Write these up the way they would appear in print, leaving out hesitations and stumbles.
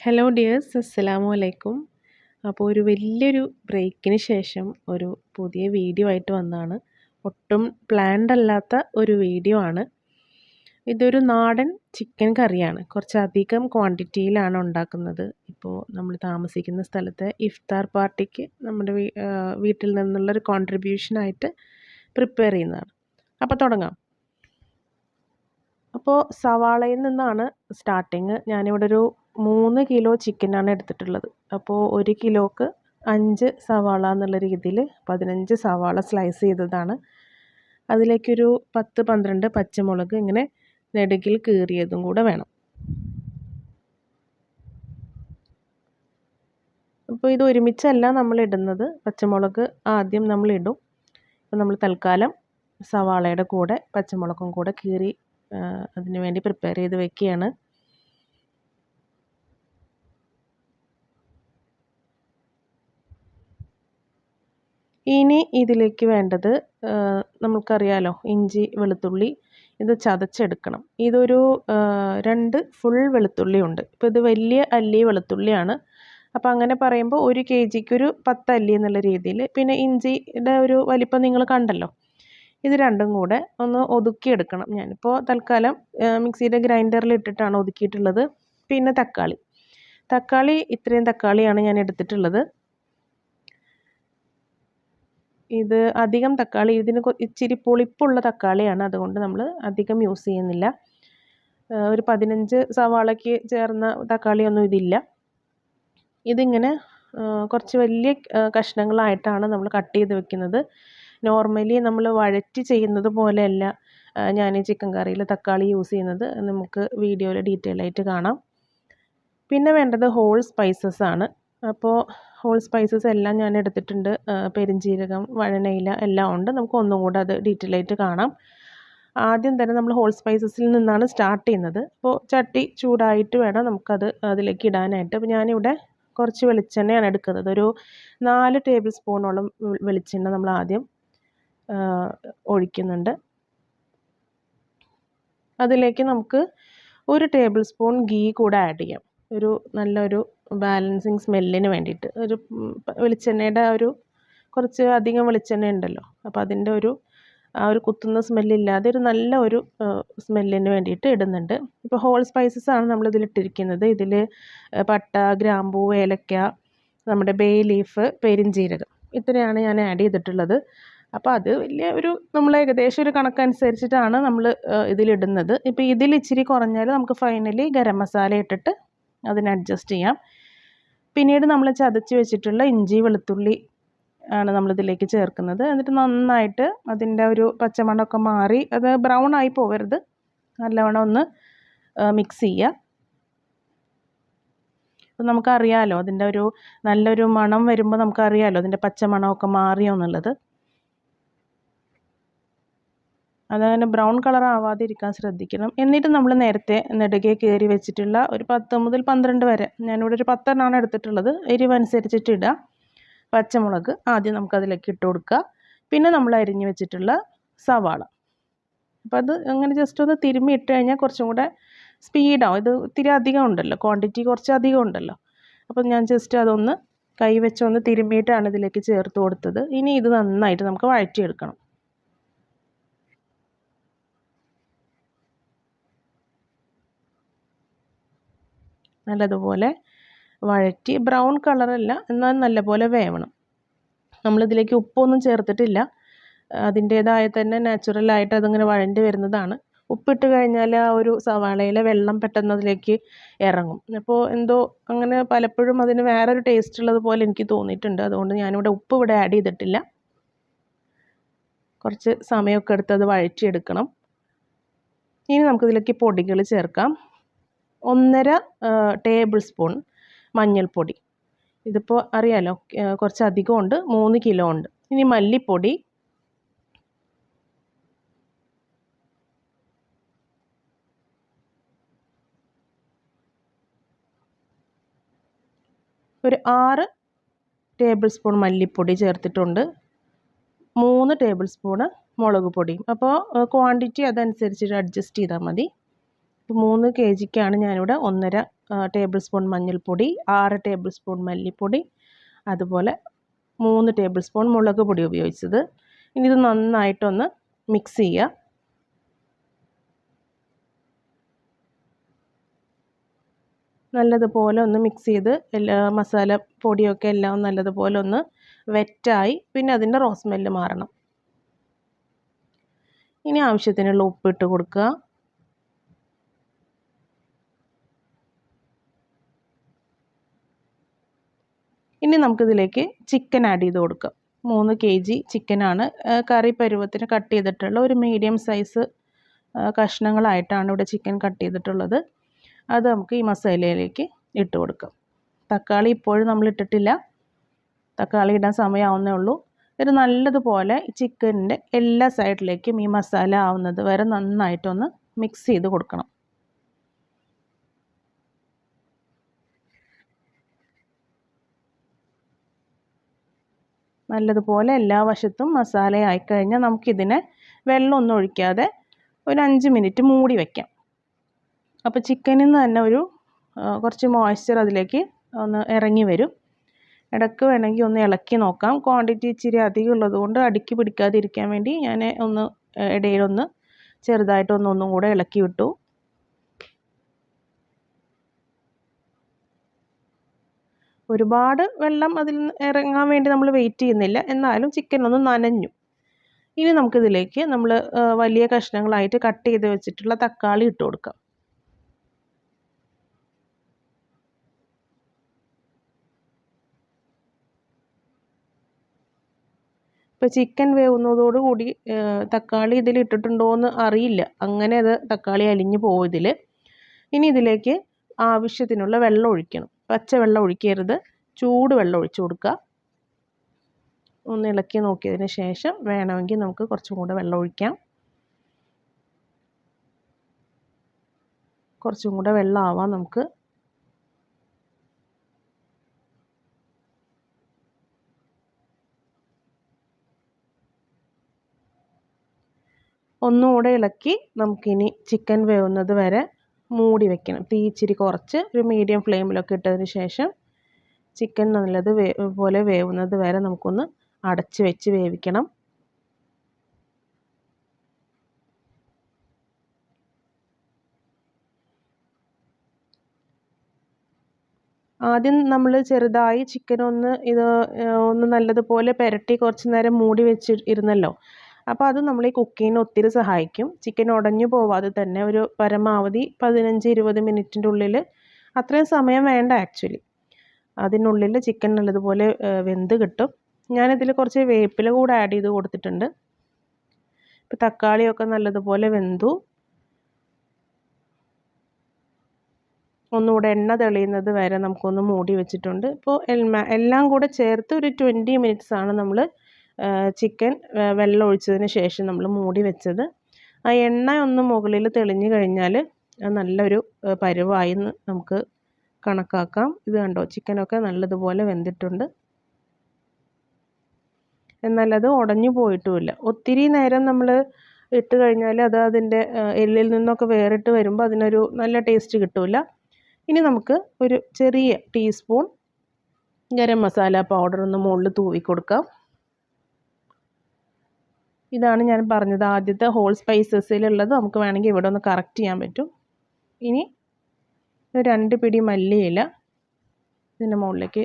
Hello dears, അസ്സലാമു അലൈക്കും. അപ്പോൾ ഒരു വലിയൊരു ബ്രേക്കിന് ശേഷം ഒരു പുതിയ വീഡിയോ ആയിട്ട് വന്നതാണ്. ഒട്ടും പ്ലാൻഡ് അല്ലാത്ത ഒരു വീഡിയോ ആണ്. ഇതൊരു നാടൻ ചിക്കൻ കറിയാണ്. കുറച്ചധികം ക്വാണ്ടിറ്റിയിലാണ് ഉണ്ടാക്കുന്നത്. ഇപ്പോൾ നമ്മൾ താമസിക്കുന്ന സ്ഥലത്തെ ഇഫ്താർ പാർട്ടിക്ക് നമ്മുടെ വീട്ടിൽ നിന്നുള്ളൊരു കോൺട്രിബ്യൂഷനായിട്ട് പ്രിപ്പയർ ചെയ്യുന്നതാണ്. അപ്പോൾ തുടങ്ങാം. അപ്പോൾ സവാളയിൽ നിന്നാണ് സ്റ്റാർട്ടിങ്. ഞാനിവിടെ ഒരു 3 കിലോ ചിക്കനാണ് എടുത്തിട്ടുള്ളത്. അപ്പോൾ 1 കിലോക്ക് 5 സവാള എന്നുള്ള രീതിയിൽ 15 സവാള സ്ലൈസ് ചെയ്തതാണ്. അതിലേക്കൊരു 10-12 പച്ചമുളക് ഇങ്ങനെ നെടുകിൽ കീറിയതും കൂടെ വേണം. അപ്പോൾ ഇത് ഒരുമിച്ചല്ല നമ്മൾ ഇടുന്നത്. പച്ചമുളക് ആദ്യം നമ്മൾ ഇടും. അപ്പോൾ നമ്മൾ തൽക്കാലം സവാളയുടെ കൂടെ പച്ചമുളകും കൂടെ കീറി അതിന് വേണ്ടി പ്രിപ്പയർ ചെയ്ത് വെക്കുകയാണ്. ഇനി ഇതിലേക്ക് വേണ്ടത് നമുക്കറിയാലോ, ഇഞ്ചി വെളുത്തുള്ളി ഇത് ചതച്ചെടുക്കണം. ഇതൊരു 2 ഫുൾ വെളുത്തുള്ളി ഉണ്ട്. ഇപ്പോൾ ഇത് വലിയ അല്ലി വെളുത്തുള്ളിയാണ്. അപ്പോൾ അങ്ങനെ പറയുമ്പോൾ 1 kgക്ക് ഒരു 10 അല്ലി എന്നുള്ള രീതിയിൽ. പിന്നെ ഇഞ്ചിയുടെ ഒരു വലിപ്പം നിങ്ങൾ കണ്ടല്ലോ. ഇത് രണ്ടും കൂടെ ഒന്ന് ഒതുക്കിയെടുക്കണം. ഞാനിപ്പോൾ തൽക്കാലം മിക്സിയുടെ ഗ്രൈൻഡറിൽ ഇട്ടിട്ടാണ് ഒതുക്കിയിട്ടുള്ളത്. പിന്നെ തക്കാളി ഇത്രയും തക്കാളിയാണ് ഞാൻ എടുത്തിട്ടുള്ളത്. ഇത് അധികം തക്കാളി, ഇതിന് ഇച്ചിരി പുളിപ്പുള്ള തക്കാളിയാണ്, അതുകൊണ്ട് നമ്മൾ അധികം യൂസ് ചെയ്യുന്നില്ല. ഒരു 15 സവാളയ്ക്ക് ചേർന്ന തക്കാളിയൊന്നും ഇതില്ല. ഇതിങ്ങനെ കുറച്ച് വലിയ കഷ്ണങ്ങളായിട്ടാണ് നമ്മൾ കട്ട് ചെയ്ത് വെക്കുന്നത്. നോർമലി നമ്മൾ വഴറ്റി ചെയ്യുന്നത് പോലെയല്ല ഞാൻ ഈ ചിക്കൻ കറിയിൽ തക്കാളി യൂസ് ചെയ്യുന്നത്. നമുക്ക് വീഡിയോയിൽ ഡീറ്റെയിൽ ആയിട്ട് കാണാം. പിന്നെ വേണ്ടത് ഹോൾ സ്പൈസസ് ആണ്. അപ്പോൾ ഹോൾ സ്പൈസസ് എല്ലാം ഞാൻ എടുത്തിട്ടുണ്ട്. പെരിഞ്ജീരകം, വഴനയില എല്ലാം ഉണ്ട്. നമുക്ക് ഒന്നും കൂടെ അത് ഡീറ്റെയിൽ ആയിട്ട് കാണാം. ആദ്യം തന്നെ നമ്മൾ ഹോൾ സ്പൈസസിൽ നിന്നാണ് സ്റ്റാർട്ട് ചെയ്യുന്നത്. അപ്പോൾ ചട്ടി ചൂടായിട്ട് വേണം നമുക്കത് അതിലേക്ക് ഇടാനായിട്ട്. അപ്പോൾ ഞാനിവിടെ കുറച്ച് വെളിച്ചെണ്ണയാണ് എടുക്കുന്നത്. ഒരു 4 ടേബിൾ സ്പൂണോളം വെളിച്ചെണ്ണ നമ്മൾ ആദ്യം ഒഴിക്കുന്നുണ്ട്. അതിലേക്ക് നമുക്ക് 1 ടേബിൾ സ്പൂൺ ഗീ കൂടെ ആഡ് ചെയ്യാം. ഒരു നല്ലൊരു ബാലൻസിങ് സ്മെല്ലിന് വേണ്ടിയിട്ട്. ഒരു വെളിച്ചെണ്ണയുടെ ഒരു കുറച്ച് അധികം വെളിച്ചെണ്ണ ഉണ്ടല്ലോ, അപ്പോൾ അതിൻ്റെ ഒരു കുത്തുന്ന സ്മെല്ലില്ലാതെ ഒരു നല്ല ഒരു സ്മെല്ലിന് വേണ്ടിയിട്ട് ഇടുന്നുണ്ട്. ഇപ്പോൾ ഹോൾ സ്പൈസസ് ആണ് നമ്മളിതിൽ ഇട്ടിരിക്കുന്നത്. ഇതിൽ പട്ട, ഗ്രാമ്പൂ, ഏലക്ക, നമ്മുടെ ബേ ലീഫ്, പെരിഞ്ജീരകം ഇത്രയാണ് ഞാൻ ആഡ് ചെയ്തിട്ടുള്ളത്. അപ്പോൾ അത് വലിയ ഒരു നമ്മൾ ഏകദേശം ഒരു കണക്കനുസരിച്ചിട്ടാണ് നമ്മൾ ഇതിലിടുന്നത്. ഇപ്പോൾ ഇതിൽ ഇച്ചിരി കുറഞ്ഞാൽ നമുക്ക് ഫൈനലി ഗരം മസാല ഇട്ടിട്ട് അതിന് അഡ്ജസ്റ്റ് ചെയ്യാം. പിന്നീട് നമ്മൾ ചതച്ച് വെച്ചിട്ടുള്ള ഇഞ്ചി വെളുത്തുള്ളി ആണ് നമ്മളിതിലേക്ക് ചേർക്കുന്നത്. എന്നിട്ട് നന്നായിട്ട് അതിൻ്റെ ഒരു പച്ചമണമൊക്കെ മാറി അത് ബ്രൗൺ ആയി പോകരുത്, നല്ലവണ്ണം ഒന്ന് മിക്സ് ചെയ്യുക. അപ്പോൾ നമുക്കറിയാമല്ലോ അതിൻ്റെ ഒരു നല്ലൊരു മണം വരുമ്പോൾ നമുക്കറിയാമല്ലോ അതിൻ്റെ പച്ചമണമൊക്കെ മാറിയോ എന്നുള്ളത്. അതങ്ങനെ ബ്രൗൺ കളർ ആവാതിരിക്കാൻ ശ്രദ്ധിക്കണം. എന്നിട്ട് നമ്മൾ നേരത്തെ നെടുകെ കയറി വെച്ചിട്ടുള്ള ഒരു 10 മുതൽ 12 വരെ, ഞാനിവിടെ ഒരു 10 എണ്ണമാണ് എടുത്തിട്ടുള്ളത്, എരിവനുസരിച്ചിട്ട് ഇടുക. പച്ചമുളക് ആദ്യം നമുക്കതിലേക്ക് ഇട്ട് കൊടുക്കുക. പിന്നെ നമ്മൾ അരിഞ്ഞ് വെച്ചിട്ടുള്ള സവാള. അപ്പോൾ അത് അങ്ങനെ ജസ്റ്റ് ഒന്ന് തിരുമ്മി ഇട്ട് കഴിഞ്ഞാൽ കുറച്ചും കൂടെ സ്പീഡാവും. ഇത് ഇത്തിരി അധികം ഉണ്ടല്ലോ, ക്വാണ്ടിറ്റി കുറച്ച് അധികം ഉണ്ടല്ലോ. അപ്പോൾ ഞാൻ ജസ്റ്റ് അതൊന്ന് കൈ വെച്ചൊന്ന് തിരുമ്മിയിട്ടാണ് ഇതിലേക്ക് ചേർത്ത് കൊടുത്തത്. ഇനി ഇത് നന്നായിട്ട് നമുക്ക് വഴറ്റിയെടുക്കണം. നല്ലതുപോലെ വഴറ്റി ബ്രൗൺ കളറല്ല, എന്നാൽ നല്ലപോലെ വേവണം. നമ്മളിതിലേക്ക് ഉപ്പൊന്നും ചേർത്തിട്ടില്ല. അതിൻ്റേതായ തന്നെ നാച്ചുറലായിട്ട് അതിങ്ങനെ വഴണ്ടി വരുന്നതാണ്. ഉപ്പിട്ട് കഴിഞ്ഞാൽ ആ ഒരു സവാളയിലെ വെള്ളം പെട്ടെന്ന് അതിലേക്ക് ഇറങ്ങും. അപ്പോൾ എന്തോ അങ്ങനെ പലപ്പോഴും അതിന് വേറൊരു ടേസ്റ്റ് ഉള്ളത് പോലെ എനിക്ക് തോന്നിയിട്ടുണ്ട്. അതുകൊണ്ട് ഞാനിവിടെ ഉപ്പ് ഇവിടെ ആഡ് ചെയ്തിട്ടില്ല. കുറച്ച് സമയമൊക്കെ എടുത്ത് അത് വഴറ്റിയെടുക്കണം. ഇനി നമുക്കിതിലേക്ക് പൊടികൾ ചേർക്കാം. 1.5 ടേബിൾ സ്പൂൺ മഞ്ഞൾപ്പൊടി. ഇതിപ്പോൾ അറിയാലോ കുറച്ച് അധികം ഉണ്ട്, 3 കിലോ ഉണ്ട്. ഇനി മല്ലിപ്പൊടി, ഒരു 6 ടേബിൾ സ്പൂൺ മല്ലിപ്പൊടി ചേർത്തിട്ടുണ്ട്. 3 ടേബിൾ സ്പൂണ് മുളക് പൊടിയും. അപ്പോൾ ക്വാണ്ടിറ്റി അതനുസരിച്ചിട്ട് അഡ്ജസ്റ്റ് ചെയ്താൽ മതി. 3 kgക്കാണ് ഞാനിവിടെ 1.5 ടേബിൾ സ്പൂൺ മഞ്ഞൾപ്പൊടി, 6 ടേബിൾ സ്പൂൺ മല്ലിപ്പൊടി, അതുപോലെ 3 ടേബിൾ സ്പൂൺ മുളക് പൊടി ഉപയോഗിച്ചത്. ഇനി ഇത് നന്നായിട്ടൊന്ന് മിക്സ് ചെയ്യുക. നല്ലതുപോലെ ഒന്ന് മിക്സ് ചെയ്ത് എല്ലാ മസാല പൊടിയൊക്കെ എല്ലാം നല്ലതുപോലെ ഒന്ന് വെറ്റായി പിന്നെ അതിൻ്റെ റോ സ്മെല്ല് മാറണം. ഇനി ആവശ്യത്തിനുള്ള ഉപ്പിട്ട് കൊടുക്കുക. ഇനി നമുക്കിതിലേക്ക് ചിക്കൻ ആഡ് ചെയ്ത് കൊടുക്കാം. 3 kg ചിക്കനാണ്. കറി പരുവത്തിന് കട്ട് ചെയ്തിട്ടുള്ള ഒരു മീഡിയം സൈസ് കഷ്ണങ്ങളായിട്ടാണ് ഇവിടെ ചിക്കൻ കട്ട് ചെയ്തിട്ടുള്ളത്. അത് നമുക്ക് ഈ മസാലയിലേക്ക് ഇട്ട് കൊടുക്കാം. തക്കാളി ഇപ്പോഴും നമ്മൾ ഇട്ടിട്ടില്ല, തക്കാളി ഇടാൻ സമയമാവുന്നേ ഉള്ളൂ. ഇത് നല്ലതുപോലെ ചിക്കനിൻ്റെ എല്ലാ സൈഡിലേക്കും ഈ മസാല ആവുന്നത് വരെ നന്നായിട്ടൊന്ന് മിക്സ് ചെയ്ത് കൊടുക്കണം. നല്ലതുപോലെ എല്ലാ വശത്തും മസാല ആയിക്കഴിഞ്ഞാൽ നമുക്കിതിനെ വെള്ളമൊന്നും ഒഴിക്കാതെ ഒരു 5 മിനിറ്റ് മൂടി വയ്ക്കാം. അപ്പോൾ ചിക്കനിൽ നിന്ന് തന്നെ ഒരു കുറച്ച് മോയ്സ്ചർ അതിലേക്ക് ഒന്ന് ഇറങ്ങി വരും. ഇടയ്ക്ക് വേണമെങ്കിൽ ഒന്ന് ഇളക്കി നോക്കാം. ക്വാണ്ടിറ്റി ഇച്ചിരി അധികം ഉള്ളതുകൊണ്ട് അടുക്കി പിടിക്കാതിരിക്കാൻ വേണ്ടി ഞാൻ ഒന്ന് ഇടയിലൊന്ന് ചെറുതായിട്ടൊന്നും കൂടെ ഇളക്കി വിട്ടു. ഒരുപാട് വെള്ളം അതിൽ ഇറങ്ങാൻ വേണ്ടി നമ്മൾ വെയിറ്റ് ചെയ്യുന്നില്ല, എന്നാലും ചിക്കൻ ഒന്ന് നനഞ്ഞു. ഇനി നമുക്കിതിലേക്ക് നമ്മൾ വലിയ കഷ്ണങ്ങളായിട്ട് കട്ട് ചെയ്ത് വെച്ചിട്ടുള്ള തക്കാളി ഇട്ട് കൊടുക്കാം. ഇപ്പോൾ ചിക്കൻ വേവുന്നതോടുകൂടി തക്കാളി ഇതിൽ ഇട്ടിട്ടുണ്ടോ എന്ന് അറിയില്ല, അങ്ങനെ അത് തക്കാളി അലിഞ്ഞു പോകും ഇതിൽ. ഇനി ഇതിലേക്ക് ആവശ്യത്തിനുള്ള വെള്ളം ഒഴിക്കണം. പച്ചവെള്ളം ഒഴിക്കരുത്, ചൂട് വെള്ളം ഒഴിച്ചു കൊടുക്കുക. ഒന്ന് ഇളക്കി നോക്കിയതിന് ശേഷം വേണമെങ്കിൽ നമുക്ക് കുറച്ചും കൂടെ വെള്ളം ഒഴിക്കാം. കുറച്ചും കൂടെ വെള്ളം ആവാം നമുക്ക്. ഒന്നുകൂടെ ഇളക്കി നമുക്കിനി ചിക്കൻ വേവുന്നത് വരെ മൂടി വെക്കണം. തീ ഇച്ചിരി കുറച്ച് ഒരു മീഡിയം ഫ്ലെയിമിലൊക്കെ ഇട്ടതിന് ശേഷം ചിക്കൻ പോലെ വേവുന്നത് വരെ നമുക്കൊന്ന് അടച്ച് വെച്ച് വേവിക്കണം. ആദ്യം നമ്മൾ ചെറുതായി ചിക്കൻ ഒന്ന് നല്ലതുപോലെ പുരട്ടി കുറച്ച് നേരം മൂടി ഇരുന്നല്ലോ. അപ്പോൾ അത് നമ്മൾ ഈ കുക്കിങ്ങിന് ഒത്തിരി സഹായിക്കും. ചിക്കൻ ഉടഞ്ഞു പോവാതെ തന്നെ ഒരു പരമാവധി 15-20 മിനിറ്റിൻ്റെ ഉള്ളിൽ, അത്രയും സമയം വേണ്ട ആക്ച്വലി, അതിനുള്ളിൽ ചിക്കൻ നല്ലതുപോലെ വെന്ത് കിട്ടും. ഞാനിതിൽ കുറച്ച് വേപ്പില കൂടെ ആഡ് ചെയ്ത് കൊടുത്തിട്ടുണ്ട്. ഇപ്പോൾ തക്കാളിയൊക്കെ നല്ലതുപോലെ വെന്തു. ഒന്നുകൂടെ എണ്ണ തെളിയുന്നത് വരെ നമുക്കൊന്ന് മൂടി വെച്ചിട്ടുണ്ട്. ഇപ്പോൾ എല്ലാം കൂടെ ചേർത്ത് ഒരു 20 മിനിറ്റ്സാണ് നമ്മൾ ചിക്കൻ വെള്ളം ഒഴിച്ചതിന് ശേഷം നമ്മൾ മൂടി വെച്ചത്. ആ എണ്ണ ഒന്ന് മുകളിൽ തെളിഞ്ഞു കഴിഞ്ഞാൽ നല്ലൊരു പരുവായി നമുക്ക് കണക്കാക്കാം. ഇത് കണ്ടോ, ചിക്കനൊക്കെ നല്ലതുപോലെ വെന്തിട്ടുണ്ട്. എന്നാൽ അത് ഉടഞ്ഞു പോയിട്ടുമില്ല. ഒത്തിരി നേരം നമ്മൾ ഇട്ട് കഴിഞ്ഞാൽ അത് അതിൻ്റെ എല്ലിൽ നിന്നൊക്കെ വേറിട്ട് വരുമ്പോൾ അതിനൊരു നല്ല ടേസ്റ്റ് കിട്ടില്ല. ഇനി നമുക്ക് ഒരു ചെറിയ ടീസ്പൂൺ ഗരം മസാല പൗഡർ ഒന്ന് മുകളിൽ തൂവി കൊടുക്കാം. ഇതാണ് ഞാൻ പറഞ്ഞത്, ആദ്യത്തെ ഹോൾ സ്പൈസസിലുള്ളത് നമുക്ക് വേണമെങ്കിൽ ഇവിടെ ഒന്ന് കറക്റ്റ് ചെയ്യാൻ പറ്റും. ഇനി 2 പിടി മല്ലിയില ഇതിൻ്റെ മുകളിലേക്ക്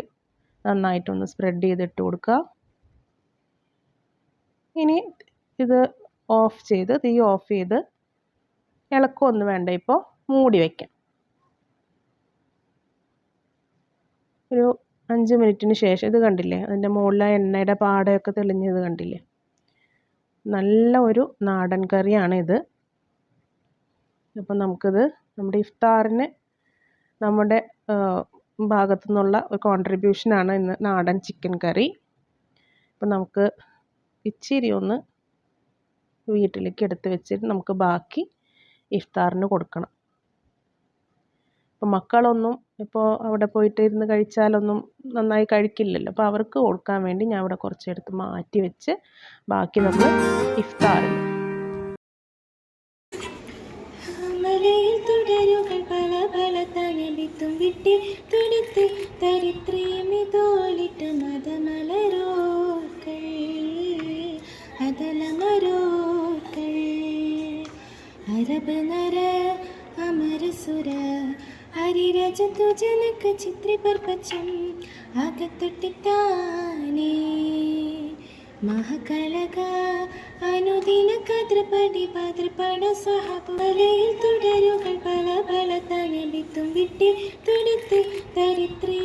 നന്നായിട്ടൊന്ന് സ്പ്രെഡ് ചെയ്തിട്ട് കൊടുക്കുക. ഇനി ഇത് തീ ഓഫ് ചെയ്ത് ഇളക്കമൊന്നും വേണ്ട, ഇപ്പോൾ മൂടി വയ്ക്കാം. ഒരു 5 മിനിറ്റിന് ശേഷം ഇത് കണ്ടില്ലേ, അതിൻ്റെ മുകളിലെ എണ്ണയുടെ പാടയൊക്കെ തെളിഞ്ഞത് കണ്ടില്ലേ. നല്ല ഒരു നാടൻ കറിയാണ് ഇത്. അപ്പം നമുക്കിത് നമ്മുടെ ഇഫ്താറിന് നമ്മുടെ ഭാഗത്തു നിന്നുള്ള ഒരു കോൺട്രിബ്യൂഷനാണ് ഇന്ന് നാടൻ ചിക്കൻ കറി. അപ്പം നമുക്ക് ഇച്ചിരി ഒന്ന് വീട്ടിലേക്ക് എടുത്ത് വെച്ചിട്ട് നമുക്ക് ബാക്കി ഇഫ്താറിന് കൊടുക്കണം. അപ്പോൾ മക്കളൊന്നും ഇപ്പോൾ അവിടെ പോയിട്ട് ഇരുന്ന് കഴിച്ചാലൊന്നും നന്നായി കഴിക്കില്ലല്ലോ. അപ്പോൾ അവർക്ക് കൊടുക്കാൻ വേണ്ടി ഞാൻ ഇവിടെ കുറച്ചെടുത്ത് മാറ്റി വെച്ച് ബാക്കി നമ്മൾ ഇഫ്താറിന്. മലയിൽ തുടരുകൾ പല പല തണലിത്തും വിട്ടി തുടിത്ത് തരിത്രിമിതോലിട്ട് മതമലരോക്കൾ അതലമരോക്കൾ അരബ് നര അമരസുര ഹരിരജതു ജനക ചിത്രിപർപ്പച്ചം അകത്തൊട്ടിത്താനേ മഹകലക അനുദിന കദ്രപടി ഭദ്രപട സഹപലയിൽ തുടരുകൾ പല പല തലബിത്തും വിട്ടി തുടിത്ത് തരിത്രി